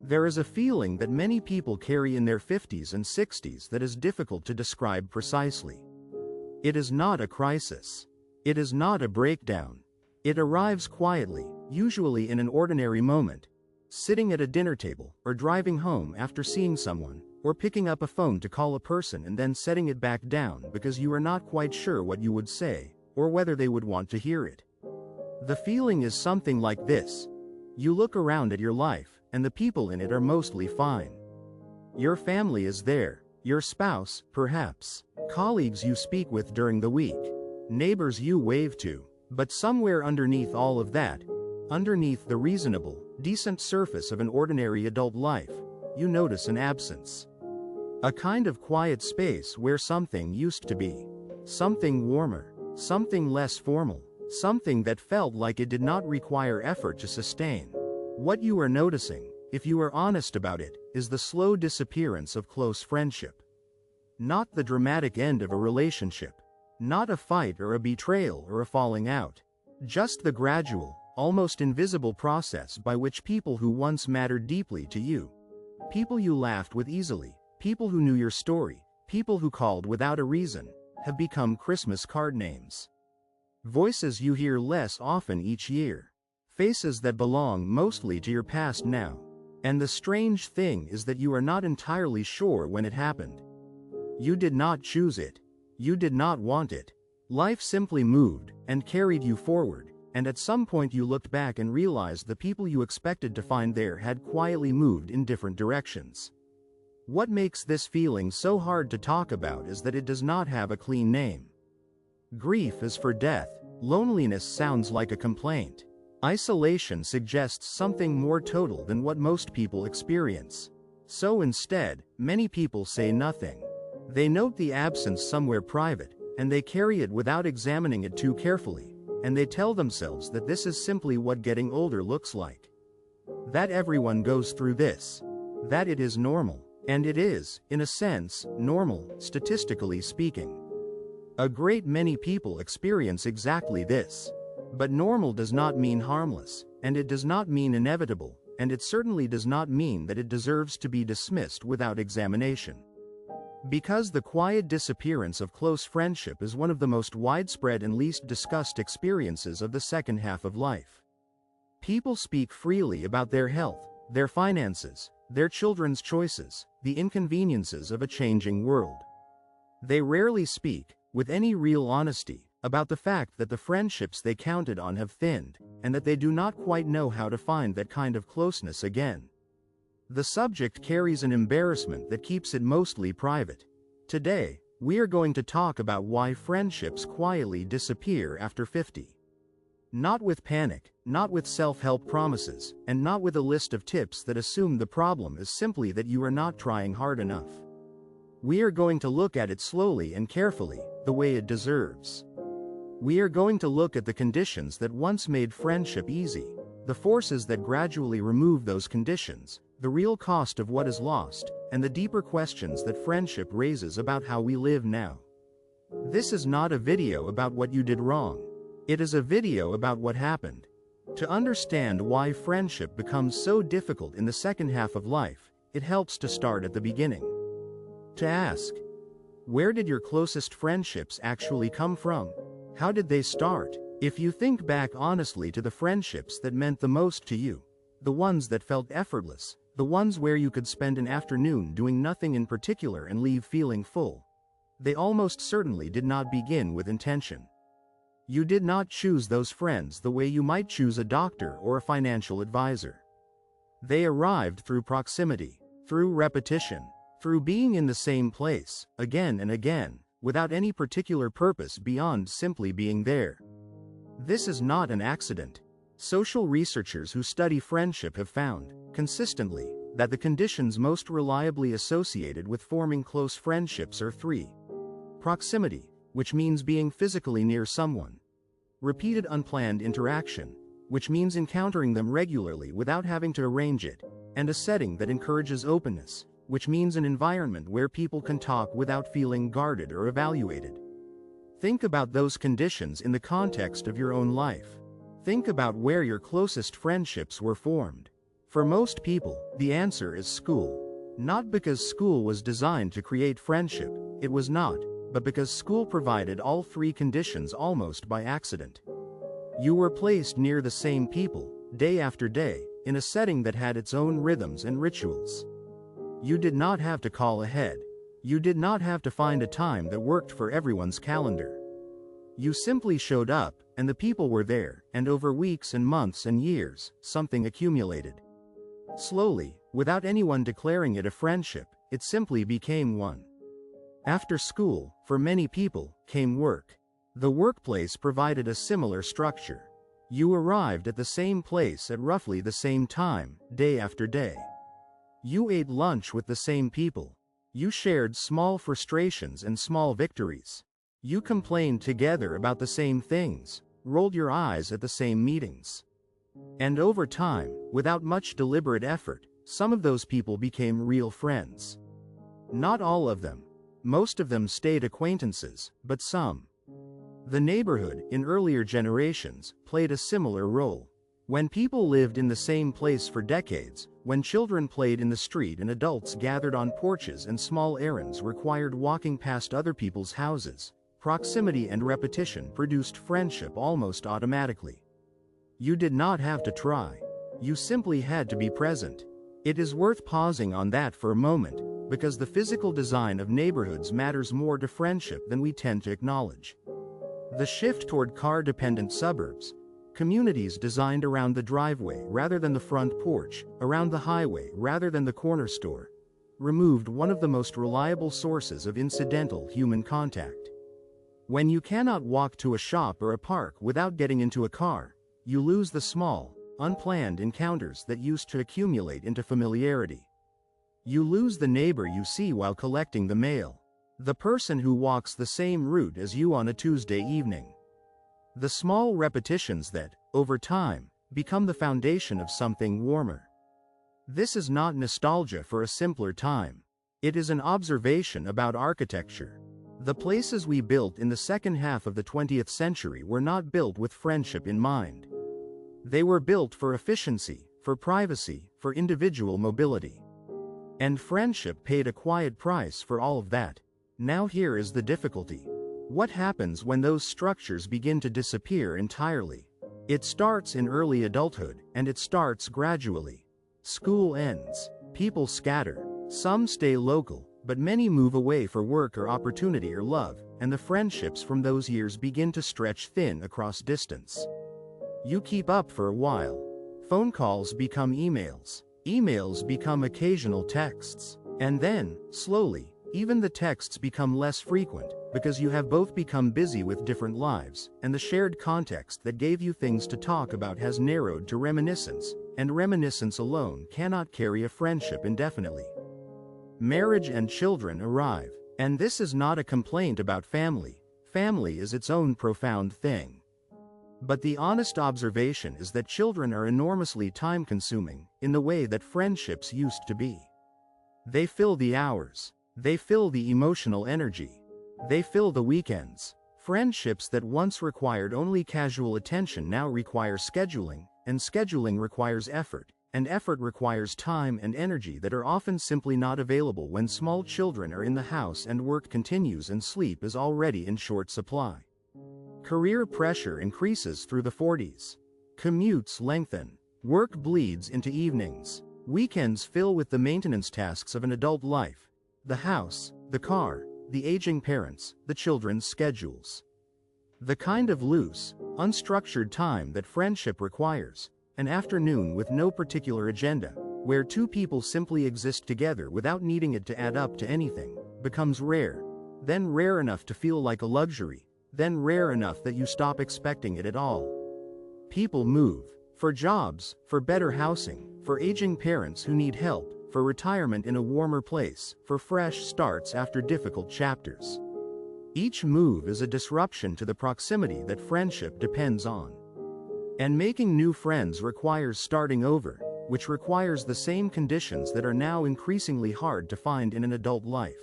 There is a feeling that many people carry in their 50s and 60s that is difficult to describe precisely. It is not a crisis. It is not a breakdown. It arrives quietly, usually in an ordinary moment, sitting at a dinner table, or driving home after seeing someone, or picking up a phone to call a person and then setting it back down because you are not quite sure what you would say, or whether they would want to hear it. The feeling is something like this. You look around at your life, and the people in it are mostly fine. Your family is there, your spouse, perhaps, colleagues you speak with during the week, neighbors you wave to, but somewhere underneath all of that, underneath the reasonable, decent surface of an ordinary adult life, you notice an absence. A kind of quiet space where something used to be. Something warmer, something less formal, something that felt like it did not require effort to sustain. What you are noticing, if you are honest about it, is the slow disappearance of close friendship. Not the dramatic end of a relationship. Not a fight or a betrayal or a falling out. Just the gradual, almost invisible process by which people who once mattered deeply to you, people you laughed with easily, people who knew your story, people who called without a reason, have become Christmas card names. Voices you hear less often each year. Faces that belong mostly to your past now. And the strange thing is that you are not entirely sure when it happened. You did not choose it. You did not want it. Life simply moved and carried you forward, and at some point you looked back and realized the people you expected to find there had quietly moved in different directions. What makes this feeling so hard to talk about is that it does not have a clean name. Grief is for death. Loneliness sounds like a complaint. Isolation suggests something more total than what most people experience. So instead, many people say nothing. They note the absence somewhere private, and they carry it without examining it too carefully, and they tell themselves that this is simply what getting older looks like. That everyone goes through this. That it is normal. And it is, in a sense, normal, statistically speaking. A great many people experience exactly this. But normal does not mean harmless, and it does not mean inevitable, and it certainly does not mean that it deserves to be dismissed without examination. Because the quiet disappearance of close friendship is one of the most widespread and least discussed experiences of the second half of life. People speak freely about their health, their finances, their children's choices, the inconveniences of a changing world. They rarely speak, with any real honesty, about the fact that the friendships they counted on have thinned, and that they do not quite know how to find that kind of closeness again. The subject carries an embarrassment that keeps it mostly private. Today, we are going to talk about why friendships quietly disappear after 50. Not with panic, not with self-help promises, and not with a list of tips that assume the problem is simply that you are not trying hard enough. We are going to look at it slowly and carefully, the way it deserves. We are going to look at the conditions that once made friendship easy, the forces that gradually remove those conditions, the real cost of what is lost, and the deeper questions that friendship raises about how we live now. This is not a video about what you did wrong. It is a video about what happened. To understand why friendship becomes so difficult in the second half of life, it helps to start at the beginning. To ask, where did your closest friendships actually come from? How did they start? If you think back honestly to the friendships that meant the most to you, the ones that felt effortless, the ones where you could spend an afternoon doing nothing in particular and leave feeling full, they almost certainly did not begin with intention. You did not choose those friends the way you might choose a doctor or a financial advisor. They arrived through proximity, through repetition, through being in the same place, again and again, without any particular purpose beyond simply being there. This is not an accident. Social researchers who study friendship have found, consistently, that the conditions most reliably associated with forming close friendships are three. Proximity, which means being physically near someone. Repeated unplanned interaction, which means encountering them regularly without having to arrange it, and a setting that encourages openness, which means an environment where people can talk without feeling guarded or evaluated. Think about those conditions in the context of your own life. Think about where your closest friendships were formed. For most people, the answer is school. Not because school was designed to create friendship, it was not, but because school provided all three conditions almost by accident. You were placed near the same people, day after day, in a setting that had its own rhythms and rituals. You did not have to call ahead. You did not have to find a time that worked for everyone's calendar. You simply showed up, and the people were there, and over weeks and months and years, something accumulated. Slowly, without anyone declaring it a friendship, it simply became one. After school, for many people, came work. The workplace provided a similar structure. You arrived at the same place at roughly the same time, day after day. You ate lunch with the same people. You shared small frustrations and small victories. You complained together about the same things, rolled your eyes at the same meetings. And over time, without much deliberate effort, some of those people became real friends. Not all of them. Most of them stayed acquaintances, but some. The neighborhood, in earlier generations, played a similar role. When people lived in the same place for decades, when children played in the street and adults gathered on porches and small errands required walking past other people's houses, proximity and repetition produced friendship almost automatically. You did not have to try. You simply had to be present. It is worth pausing on that for a moment, because the physical design of neighborhoods matters more to friendship than we tend to acknowledge. The shift toward car-dependent suburbs, communities designed around the driveway rather than the front porch, around the highway rather than the corner store, removed one of the most reliable sources of incidental human contact. When you cannot walk to a shop or a park without getting into a car, you lose the small, unplanned encounters that used to accumulate into familiarity. You lose the neighbor you see while collecting the mail, the person who walks the same route as you on a Tuesday evening. The small repetitions that, over time, become the foundation of something warmer. This is not nostalgia for a simpler time. It is an observation about architecture. The places we built in the second half of the 20th century were not built with friendship in mind. They were built for efficiency, for privacy, for individual mobility. And friendship paid a quiet price for all of that. Now here is the difficulty. What happens when those structures begin to disappear entirely? It starts in early adulthood, and it starts gradually. School ends. People scatter. Some stay local, but many move away for work or opportunity or love, and the friendships from those years begin to stretch thin across distance. You keep up for a while. Phone calls become emails. Emails become occasional texts. And then, slowly, even the texts become less frequent, because you have both become busy with different lives, and the shared context that gave you things to talk about has narrowed to reminiscence, and reminiscence alone cannot carry a friendship indefinitely. Marriage and children arrive. And this is not a complaint about family. Family is its own profound thing. But the honest observation is that children are enormously time-consuming, in the way that friendships used to be. They fill the hours. They fill the emotional energy. They fill the weekends. Friendships that once required only casual attention now require scheduling, and scheduling requires effort, and effort requires time and energy that are often simply not available when small children are in the house and work continues and sleep is already in short supply. Career pressure increases through the 40s. Commutes lengthen. Work bleeds into evenings. Weekends fill with the maintenance tasks of an adult life. The house, the car, the aging parents, the children's schedules. The kind of loose, unstructured time that friendship requires, an afternoon with no particular agenda, where two people simply exist together without needing it to add up to anything, becomes rare, then rare enough to feel like a luxury, then rare enough that you stop expecting it at all. People move, for jobs, for better housing, for aging parents who need help, for retirement in a warmer place, for fresh starts after difficult chapters. Each move is a disruption to the proximity that friendship depends on. And making new friends requires starting over, which requires the same conditions that are now increasingly hard to find in an adult life.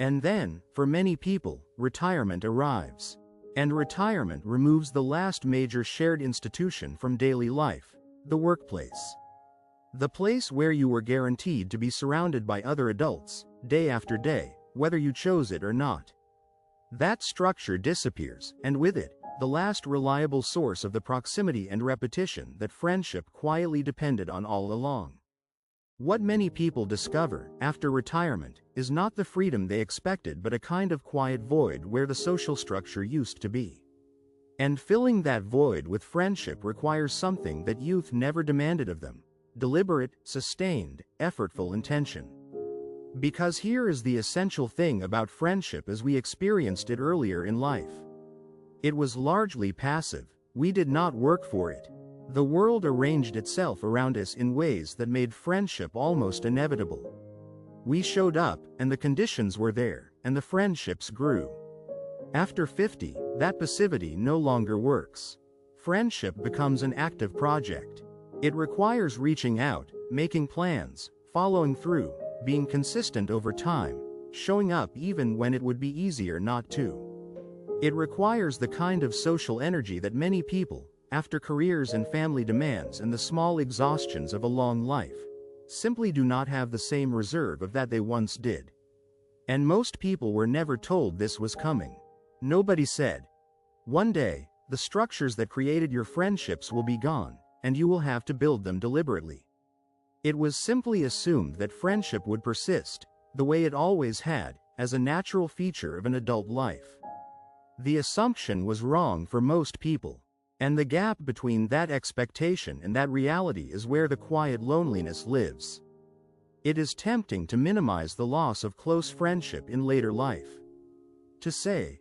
And then, for many people, retirement arrives. And retirement removes the last major shared institution from daily life, the workplace. The place where you were guaranteed to be surrounded by other adults, day after day, whether you chose it or not. That structure disappears, and with it, the last reliable source of the proximity and repetition that friendship quietly depended on all along. What many people discover, after retirement, is not the freedom they expected but a kind of quiet void where the social structure used to be. And filling that void with friendship requires something that youth never demanded of them: deliberate, sustained, effortful intention. Because here is the essential thing about friendship as we experienced it earlier in life. It was largely passive. We did not work for it. The world arranged itself around us in ways that made friendship almost inevitable. We showed up, and the conditions were there, and the friendships grew. After 50, that passivity no longer works. Friendship becomes an active project. It requires reaching out, making plans, following through, being consistent over time, showing up even when it would be easier not to. It requires the kind of social energy that many people, after careers and family demands and the small exhaustions of a long life, simply do not have the same reserve of that they once did. And most people were never told this was coming. Nobody said, "One day, the structures that created your friendships will be gone, and you will have to build them deliberately." It was simply assumed that friendship would persist, the way it always had, as a natural feature of an adult life. The assumption was wrong for most people, and the gap between that expectation and that reality is where the quiet loneliness lives. It is tempting to minimize the loss of close friendship in later life. To say,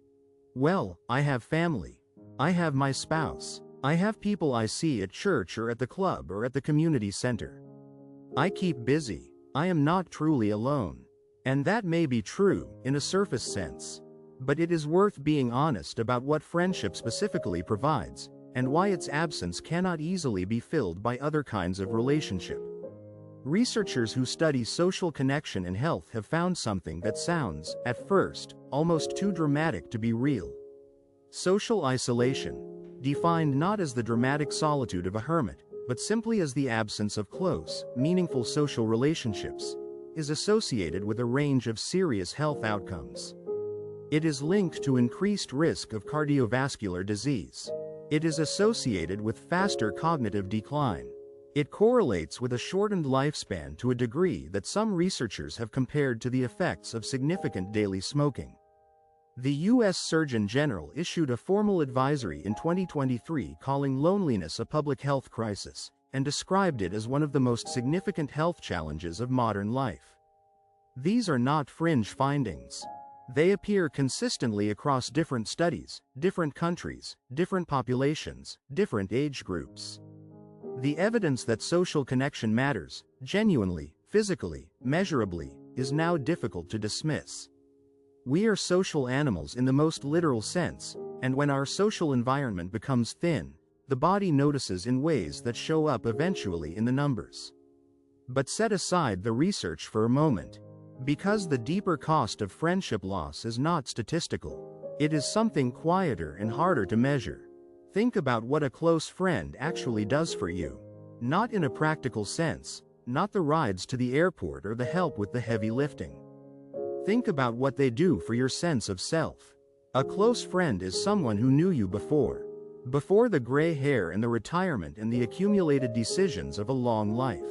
"Well, I have family. I have my spouse. I have people I see at church or at the club or at the community center. I keep busy. I am not truly alone." And that may be true, in a surface sense. But it is worth being honest about what friendship specifically provides, and why its absence cannot easily be filled by other kinds of relationship. Researchers who study social connection and health have found something that sounds, at first, almost too dramatic to be real. Social isolation, defined not as the dramatic solitude of a hermit, but simply as the absence of close, meaningful social relationships, is associated with a range of serious health outcomes. It is linked to increased risk of cardiovascular disease. It is associated with faster cognitive decline. It correlates with a shortened lifespan to a degree that some researchers have compared to the effects of significant daily smoking. The U.S. Surgeon General issued a formal advisory in 2023 calling loneliness a public health crisis, and described it as one of the most significant health challenges of modern life. These are not fringe findings. They appear consistently across different studies, different countries, different populations, different age groups. The evidence that social connection matters, genuinely, physically, measurably, is now difficult to dismiss. We are social animals in the most literal sense, and when our social environment becomes thin, the body notices in ways that show up eventually in the numbers. But set aside the research for a moment. Because the deeper cost of friendship loss is not statistical, it is something quieter and harder to measure. Think about what a close friend actually does for you. Not in a practical sense, not the rides to the airport or the help with the heavy lifting. Think about what they do for your sense of self. A close friend is someone who knew you before the gray hair and the retirement and the accumulated decisions of a long life.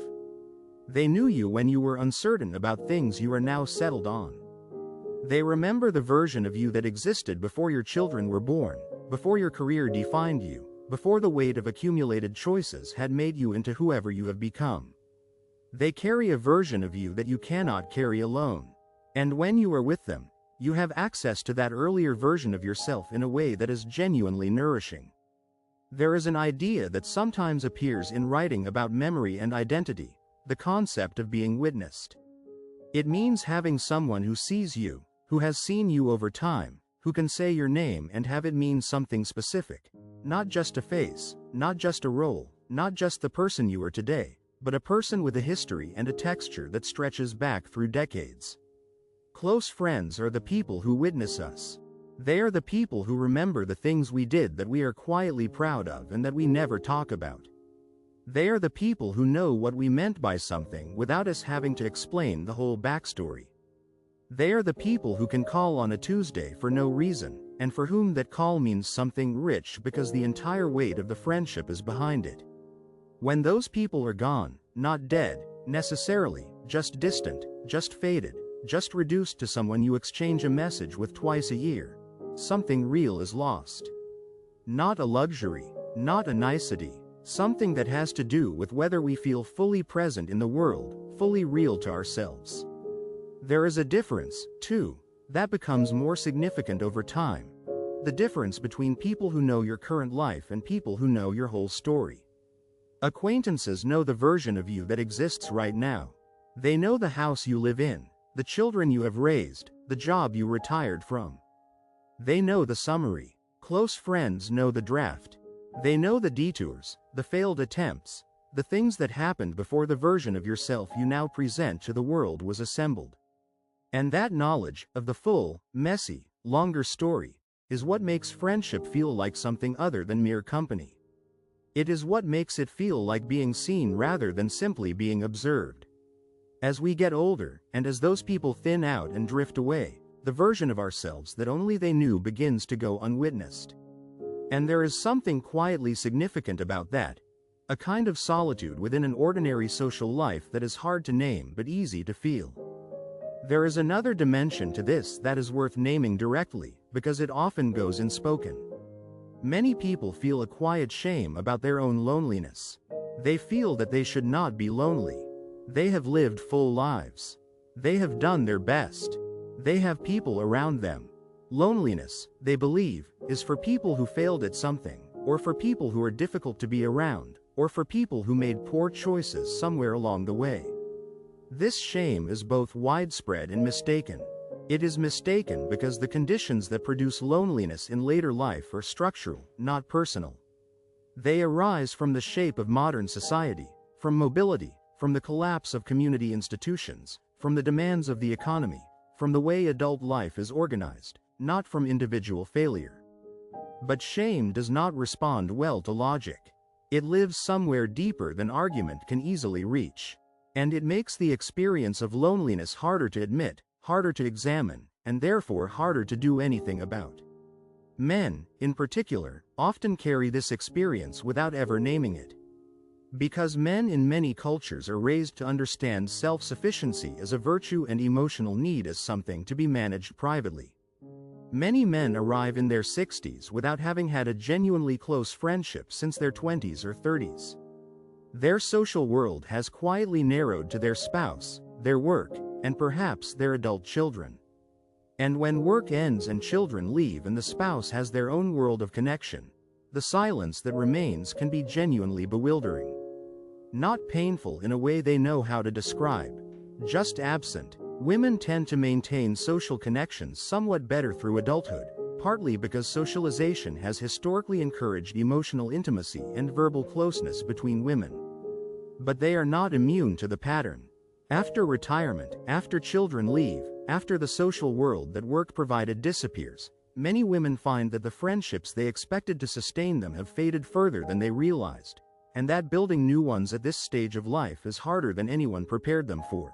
They knew you when you were uncertain about things you are now settled on. They remember the version of you that existed before your children were born, before your career defined you, before the weight of accumulated choices had made you into whoever you have become. They carry a version of you that you cannot carry alone. And when you are with them, you have access to that earlier version of yourself in a way that is genuinely nourishing. There is an idea that sometimes appears in writing about memory and identity, the concept of being witnessed. It means having someone who sees you, who has seen you over time, who can say your name and have it mean something specific. Not just a face, not just a role, not just the person you are today, but a person with a history and a texture that stretches back through decades. Close friends are the people who witness us. They are the people who remember the things we did that we are quietly proud of and that we never talk about. They are the people who know what we meant by something without us having to explain the whole backstory. They are the people who can call on a Tuesday for no reason, and for whom that call means something rich because the entire weight of the friendship is behind it. When those people are gone, not dead, necessarily, just distant, just faded, just reduced to someone you exchange a message with twice a year, something real is lost. Not a luxury, not a nicety, something that has to do with whether we feel fully present in the world, fully real to ourselves. There is a difference, too, that becomes more significant over time. The difference between people who know your current life and people who know your whole story. Acquaintances know the version of you that exists right now. They know the house you live in, the children you have raised, the job you retired from. They know the summary. Close friends know the draft. They know the detours, the failed attempts, the things that happened before the version of yourself you now present to the world was assembled. And that knowledge of the full, messy, longer story is what makes friendship feel like something other than mere company. It is what makes it feel like being seen rather than simply being observed. As we get older, and as those people thin out and drift away, the version of ourselves that only they knew begins to go unwitnessed. And there is something quietly significant about that, a kind of solitude within an ordinary social life that is hard to name but easy to feel. There is another dimension to this that is worth naming directly, because it often goes unspoken. Many people feel a quiet shame about their own loneliness. They feel that they should not be lonely. They have lived full lives. They have done their best. They have people around them. Loneliness, they believe, is for people who failed at something, or for people who are difficult to be around, or for people who made poor choices somewhere along the way. This shame is both widespread and mistaken. It is mistaken because the conditions that produce loneliness in later life are structural, not personal. They arise from the shape of modern society, from mobility, from the collapse of community institutions, from the demands of the economy, from the way adult life is organized, not from individual failure. But shame does not respond well to logic. It lives somewhere deeper than argument can easily reach. And it makes the experience of loneliness harder to admit, harder to examine, and therefore harder to do anything about. Men, in particular, often carry this experience without ever naming it. Because men in many cultures are raised to understand self-sufficiency as a virtue and emotional need as something to be managed privately. Many men arrive in their 60s without having had a genuinely close friendship since their 20s or 30s. Their social world has quietly narrowed to their spouse, their work, and perhaps their adult children. And when work ends and children leave and the spouse has their own world of connection, the silence that remains can be genuinely bewildering. Not painful in a way they know how to describe, just absent. Women tend to maintain social connections somewhat better through adulthood, partly because socialization has historically encouraged emotional intimacy and verbal closeness between women. But they are not immune to the pattern. After retirement, after children leave, after the social world that work provided disappears, many women find that the friendships they expected to sustain them have faded further than they realized, and that building new ones at this stage of life is harder than anyone prepared them for.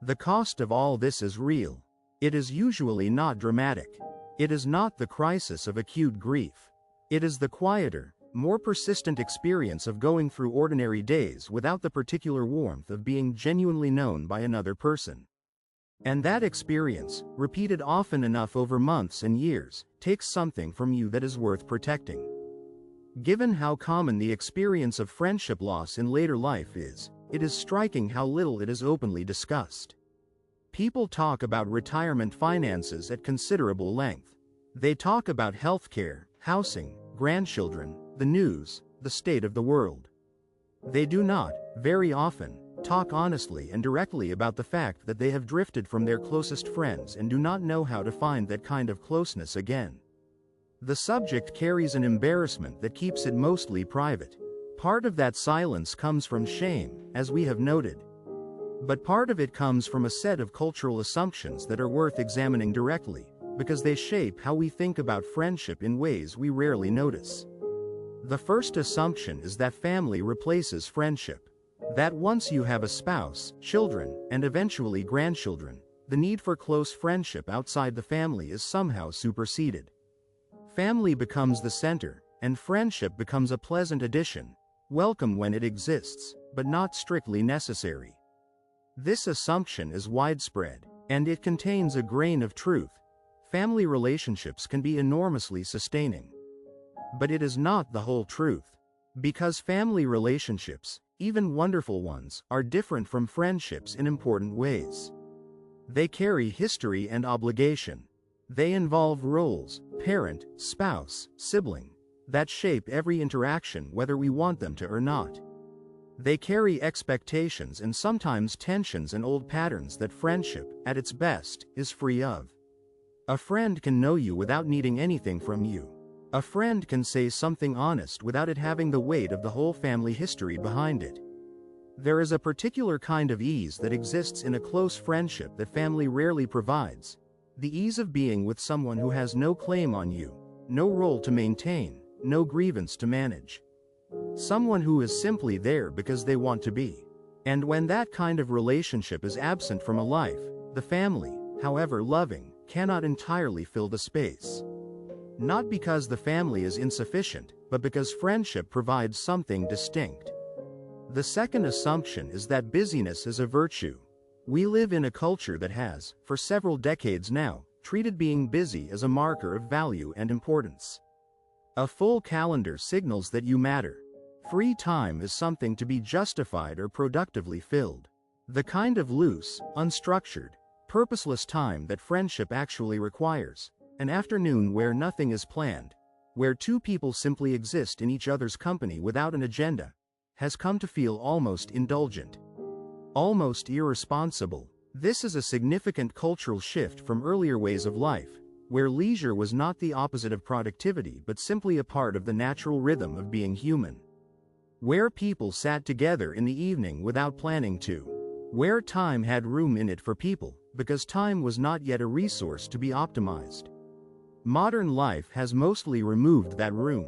The cost of all this is real. It is usually not dramatic. It is not the crisis of acute grief. It is the quieter, more persistent experience of going through ordinary days without the particular warmth of being genuinely known by another person. And that experience, repeated often enough over months and years, takes something from you that is worth protecting. Given how common the experience of friendship loss in later life is, it is striking how little it is openly discussed. People talk about retirement finances at considerable length. They talk about healthcare, housing, grandchildren, the news, the state of the world. They do not, very often, talk honestly and directly about the fact that they have drifted from their closest friends and do not know how to find that kind of closeness again. The subject carries an embarrassment that keeps it mostly private. Part of that silence comes from shame, as we have noted. But part of it comes from a set of cultural assumptions that are worth examining directly, because they shape how we think about friendship in ways we rarely notice. The first assumption is that family replaces friendship. That once you have a spouse, children, and eventually grandchildren, the need for close friendship outside the family is somehow superseded. Family becomes the center, and friendship becomes a pleasant addition, welcome when it exists, but not strictly necessary. This assumption is widespread, and it contains a grain of truth. Family relationships can be enormously sustaining. But it is not the whole truth. Because family relationships, even wonderful ones, are different from friendships in important ways. They carry history and obligation. They involve roles, parent, spouse, sibling, that shape every interaction whether we want them to or not. They carry expectations and sometimes tensions and old patterns that friendship, at its best, is free of. A friend can know you without needing anything from you. A friend can say something honest without it having the weight of the whole family history behind it. There is a particular kind of ease that exists in a close friendship that family rarely provides. The ease of being with someone who has no claim on you, no role to maintain, no grievance to manage. Someone who is simply there because they want to be. And when that kind of relationship is absent from a life, the family, however loving, cannot entirely fill the space. Not because the family is insufficient, but because friendship provides something distinct. The second assumption is that busyness is a virtue. We live in a culture that has, for several decades now, treated being busy as a marker of value and importance. A full calendar signals that you matter. Free time is something to be justified or productively filled. The kind of loose, unstructured, purposeless time that friendship actually requires. An afternoon where nothing is planned, where two people simply exist in each other's company without an agenda, has come to feel almost indulgent, almost irresponsible. This is a significant cultural shift from earlier ways of life, where leisure was not the opposite of productivity but simply a part of the natural rhythm of being human. Where people sat together in the evening without planning to. Where time had room in it for people, because time was not yet a resource to be optimized. Modern life has mostly removed that room.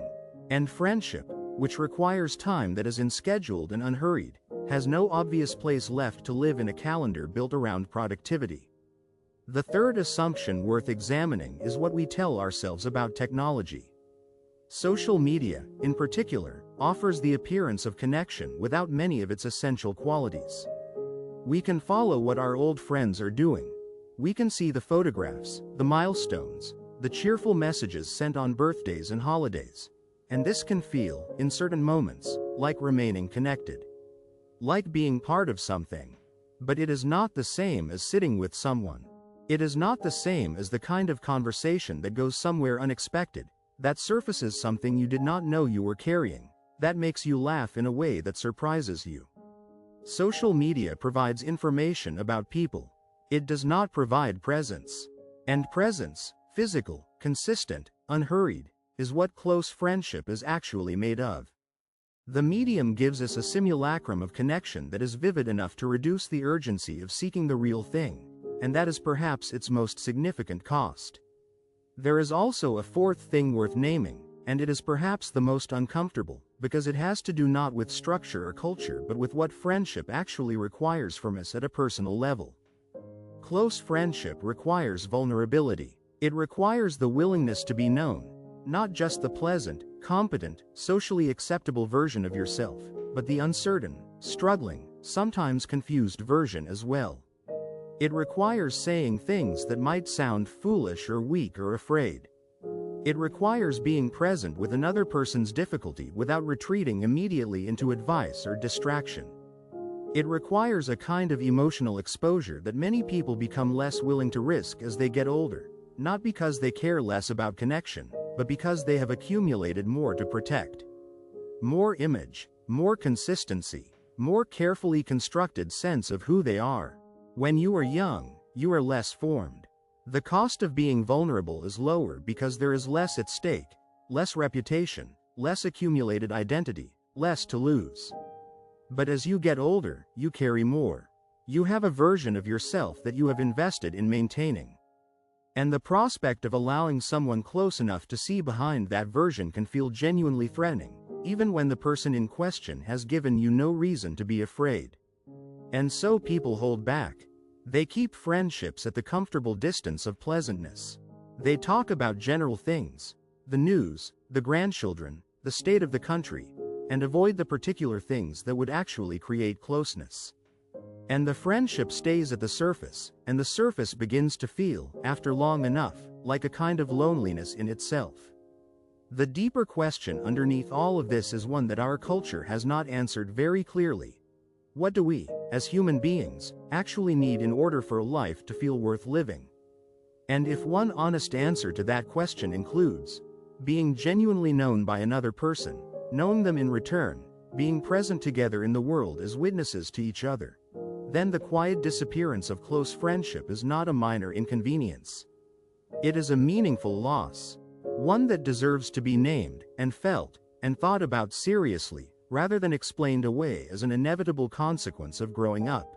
And friendship, which requires time that is unscheduled and unhurried, has no obvious place left to live in a calendar built around productivity. The third assumption worth examining is what we tell ourselves about technology. Social media, in particular, offers the appearance of connection without many of its essential qualities. We can follow what our old friends are doing. We can see the photographs, the milestones, the cheerful messages sent on birthdays and holidays. And this can feel, in certain moments, like remaining connected. Like being part of something. But it is not the same as sitting with someone. It is not the same as the kind of conversation that goes somewhere unexpected, that surfaces something you did not know you were carrying, that makes you laugh in a way that surprises you. Social media provides information about people. It does not provide presence. And presence, physical, consistent, unhurried, is what close friendship is actually made of. The medium gives us a simulacrum of connection that is vivid enough to reduce the urgency of seeking the real thing, and that is perhaps its most significant cost. There is also a fourth thing worth naming, and it is perhaps the most uncomfortable, because it has to do not with structure or culture but with what friendship actually requires from us at a personal level. Close friendship requires vulnerability. It requires the willingness to be known, not just the pleasant, competent, socially acceptable version of yourself, but the uncertain, struggling, sometimes confused version as well. It requires saying things that might sound foolish or weak or afraid. It requires being present with another person's difficulty without retreating immediately into advice or distraction. It requires a kind of emotional exposure that many people become less willing to risk as they get older, not because they care less about connection, but because they have accumulated more to protect. More image, more consistency, more carefully constructed sense of who they are. When you are young, you are less formed. The cost of being vulnerable is lower because there is less at stake, less reputation, less accumulated identity, less to lose. But as you get older, you carry more. You have a version of yourself that you have invested in maintaining. And the prospect of allowing someone close enough to see behind that version can feel genuinely threatening, even when the person in question has given you no reason to be afraid. And so people hold back. They keep friendships at the comfortable distance of pleasantness. They talk about general things, the news, the grandchildren, the state of the country, and avoid the particular things that would actually create closeness. And the friendship stays at the surface, and the surface begins to feel, after long enough, like a kind of loneliness in itself. The deeper question underneath all of this is one that our culture has not answered very clearly. What do we, as human beings, actually need in order for a life to feel worth living? And if one honest answer to that question includes being genuinely known by another person, knowing them in return, being present together in the world as witnesses to each other, then the quiet disappearance of close friendship is not a minor inconvenience. It is a meaningful loss, one that deserves to be named, and felt, and thought about seriously, rather than explained away as an inevitable consequence of growing up.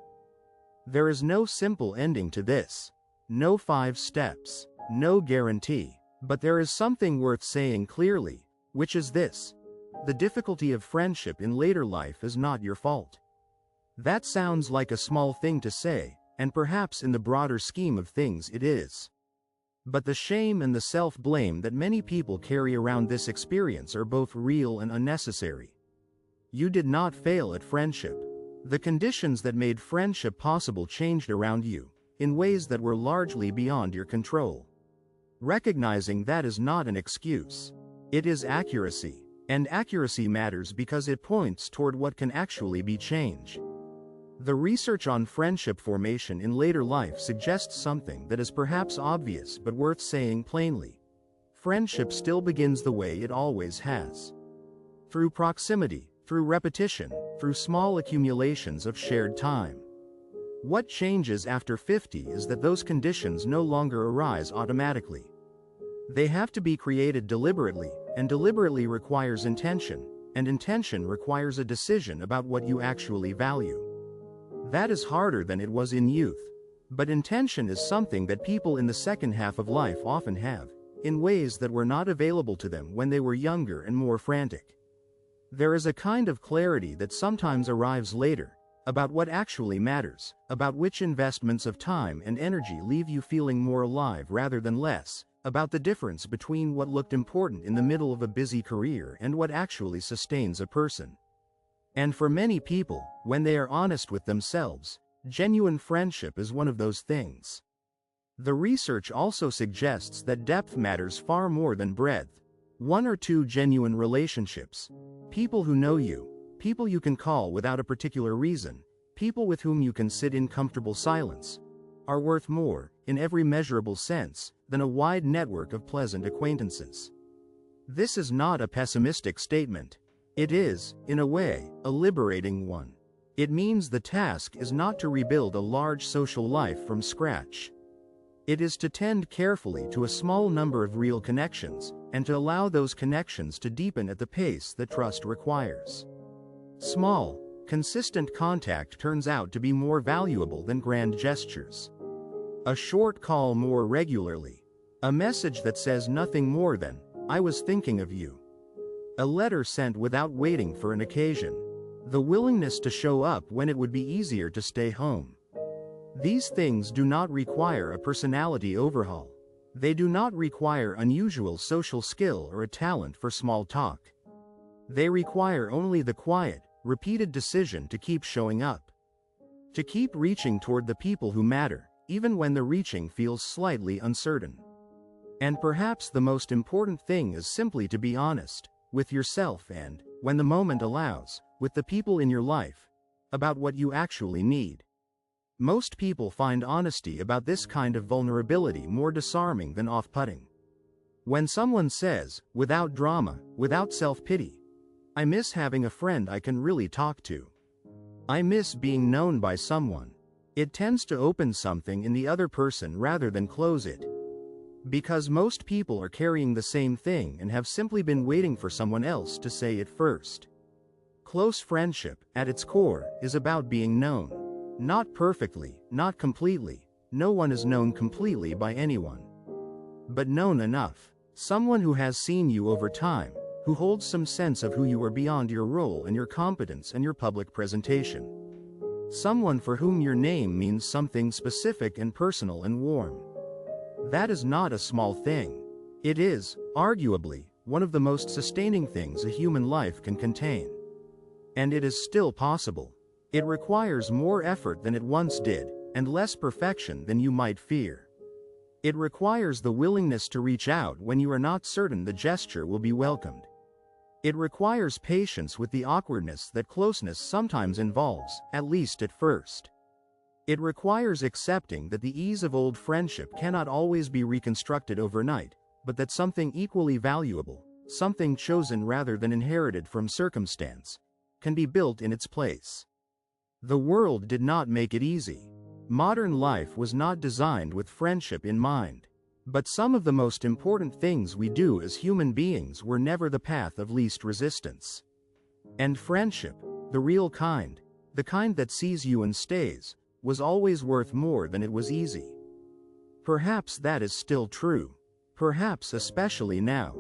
There is no simple ending to this, no 5 steps, no guarantee, but there is something worth saying clearly, which is this: the difficulty of friendship in later life is not your fault. That sounds like a small thing to say, and perhaps in the broader scheme of things it is. But the shame and the self-blame that many people carry around this experience are both real and unnecessary. You did not fail at friendship. The conditions that made friendship possible changed around you, in ways that were largely beyond your control. Recognizing that is not an excuse. It is accuracy. And accuracy matters because it points toward what can actually be changed. The research on friendship formation in later life suggests something that is perhaps obvious but worth saying plainly. Friendship still begins the way it always has. Through proximity, through repetition, through small accumulations of shared time. What changes after 50 is that those conditions no longer arise automatically. They have to be created deliberately, and deliberately requires intention, and intention requires a decision about what you actually value. That is harder than it was in youth. But intention is something that people in the second half of life often have, in ways that were not available to them when they were younger and more frantic. There is a kind of clarity that sometimes arrives later, about what actually matters, about which investments of time and energy leave you feeling more alive rather than less, about the difference between what looked important in the middle of a busy career and what actually sustains a person. And for many people, when they are honest with themselves, genuine friendship is one of those things. The research also suggests that depth matters far more than breadth. 1 or 2 genuine relationships, people who know you, people you can call without a particular reason, people with whom you can sit in comfortable silence, are worth more, in every measurable sense, than a wide network of pleasant acquaintances. This is not a pessimistic statement. It is, in a way, a liberating one. It means the task is not to rebuild a large social life from scratch. It is to tend carefully to a small number of real connections, and to allow those connections to deepen at the pace that trust requires. Small, consistent contact turns out to be more valuable than grand gestures. A short call more regularly. A message that says nothing more than, "I was thinking of you." A letter sent without waiting for an occasion. The willingness to show up when it would be easier to stay home. These things do not require a personality overhaul. They do not require unusual social skill or a talent for small talk. They require only the quiet, repeated decision to keep showing up. To keep reaching toward the people who matter, even when the reaching feels slightly uncertain. And perhaps the most important thing is simply to be honest with yourself and, when the moment allows, with the people in your life, about what you actually need. Most people find honesty about this kind of vulnerability more disarming than off-putting. When someone says, without drama, without self-pity, "I miss having a friend I can really talk to. I miss being known by someone," it tends to open something in the other person rather than close it. Because most people are carrying the same thing and have simply been waiting for someone else to say it first. Close friendship, at its core, is about being known. Not perfectly, not completely. No one is known completely by anyone. But known enough. Someone who has seen you over time, who holds some sense of who you are beyond your role and your competence and your public presentation. Someone for whom your name means something specific and personal and warm. That is not a small thing. It is, arguably, one of the most sustaining things a human life can contain. And it is still possible. It requires more effort than it once did, and less perfection than you might fear. It requires the willingness to reach out when you are not certain the gesture will be welcomed. It requires patience with the awkwardness that closeness sometimes involves, at least at first. It requires accepting that the ease of old friendship cannot always be reconstructed overnight, but that something equally valuable, something chosen rather than inherited from circumstance, can be built in its place. The world did not make it easy. Modern life was not designed with friendship in mind. But some of the most important things we do as human beings were never the path of least resistance. And friendship, the real kind, the kind that sees you and stays, was always worth more than it was easy. Perhaps that is still true. Perhaps especially now.